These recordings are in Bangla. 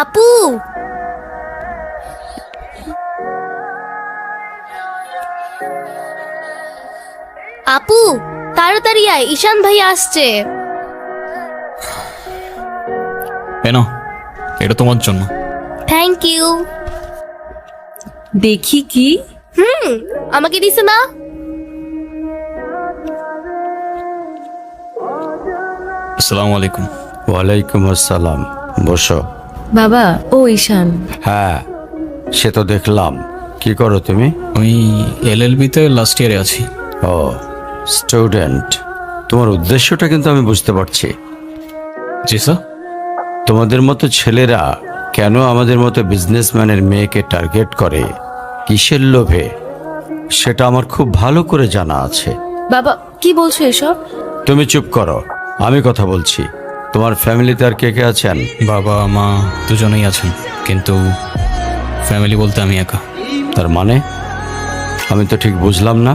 আপু, আপু তাড়াতাড়ি আয়, ঈশান ভাই আসছে। এনো, এটা তোমার জন্য। Thank you. দেখি কি? আমাকে দিছে না? আসসালামু আলাইকুম। ওয়ালাইকুম আসসালাম, বসো। বাবা, ও ঈশান। হ্যাঁ, সে তো দেখলাম। কি করো তুমি? আমি এলএলবি-তে লাস্ট ইয়ারে আছি। ও, স্টুডেন্ট। তোমার উদ্দেশ্যটা কিন্তু আমি বুঝতে পারছি। জি স্যার। তোমাদের মতো ছেলেরা কেন আমাদের মতো বিজনেসম্যানের মেয়েকে টার্গেট করে, কিসের লোভে, সেটা আমার খুব ভালো করে জানা আছে। বাবা, কি বলছো এসব? তুমি চুপ করো, আমি কথা বলছি। তোমার ফ্যামিলিতে আর কে কে আছেন? বাবা মা দুজনেই আছেন, কিন্তু ফ্যামিলি বলতে আমি একা। তার মানে আমি তো ঠিক বুঝলাম না।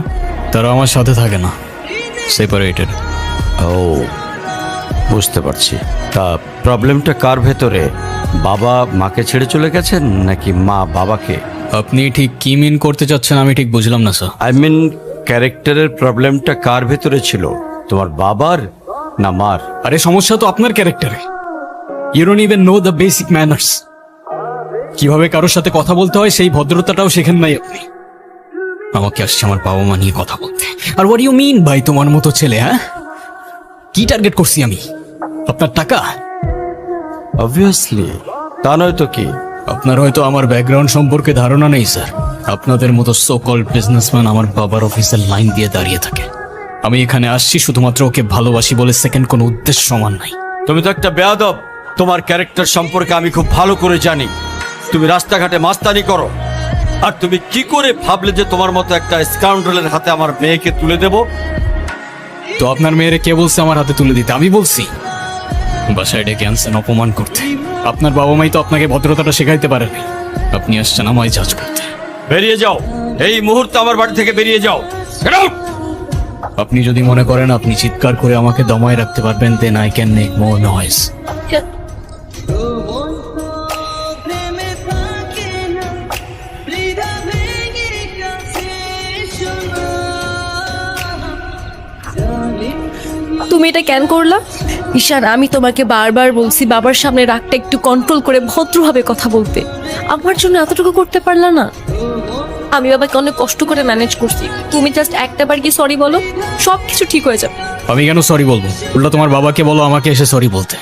তারা আমার সাথে থাকে না, সেপারেটেড। ও, বুঝতে পারছি। তা প্রবলেমটা কার ভেতরে? বাবা মাকে ছেড়ে চলে গেছেন নাকি মা বাবাকে? আপনি ঠিক কি মিন করতে চাচ্ছেন আমি ঠিক বুঝলাম না স্যার। আই মিন, ক্যারেক্টারের প্রবলেমটা কার ভেতরে ছিল, তোমার বাবার না মার? আরে সমস্যা তো আপনার ক্যারেক্টারে। You don't even know the basic manners. কিভাবে কারোর সাথে কথা বলতে হয় সেই ভদ্রতাটাও শেখেন নাই আপনি। আমাকে আসছে আমার বাবা মা নিয়ে কথা বলতে। আর হোয়াট ইউ মিন ভাই তোমার মতো ছেলে? হ্যাঁ, কি টার্গেট করছি আমি? আপনার টাকা? অবভিয়াসলি, তা নয় তো কি? আপনার হয়তো আমার ব্যাকগ্রাউন্ড সম্পর্কে ধারণা নেই স্যার। আপনাদের মতো সো কল্ড বিজনেসম্যান আমার বাবার অফিসের লাইন দিয়ে দাঁড়িয়ে থাকে। আমি এখানে আসছি শুধুমাত্র ওকে ভালোবাসি বলে, সেকেন্ড কোনো উদ্দেশ্য সমান নাই। তুমি তো একটা বেয়াদব। তোমার ক্যারেক্টার সম্পর্কে আমি খুব ভালো করে জানি। তুমি রাস্তাঘাটে মাস্তানি করো, আর তুমি কি করে ভাবলে যে তোমার মতো একটা স্কাউন্ডারের হাতে আমার মেয়েকে তুলে দেব? তো আপনার মেয়েরে কে বলছে আমার হাতে তুলে দিতে? আমি বলছি? বাসায় ডেকে আনছেন অপমান করতে। আপনার বাবা মাই তো আপনাকে ভদ্রতাটা শেখাইতে পারেনি। আপনি আসছেন আমায় জাজ করতে। বেরিয়ে যাও, এই মুহূর্তে আমার বাড়ি থেকে বেরিয়ে যাও। Get out! আপনি যদি মনে করেন আপনি চিৎকার করে আমাকে দমায় রাখতে পারবেন, then I can make more noise. তুমি এটা কেন করলা? ঈশান, আমি তোমাকে বারবার বলছি বাবার সামনে রাগটা একটু কন্ট্রোল করে ভদ্রভাবে কথা বলতে। আমার জন্য এতটুকু করতে পারলা না? আমি বাবাকে অনেক কষ্ট করে ম্যানেজ করছি। তুমি জাস্ট একটাবার কি সরি বলো, সব কিছু ঠিক হয়ে যাবে। আমি কেন সরি বলবো? উল্টা তোমার বাবাকে বলো আমাকে এসে সরি বলতে।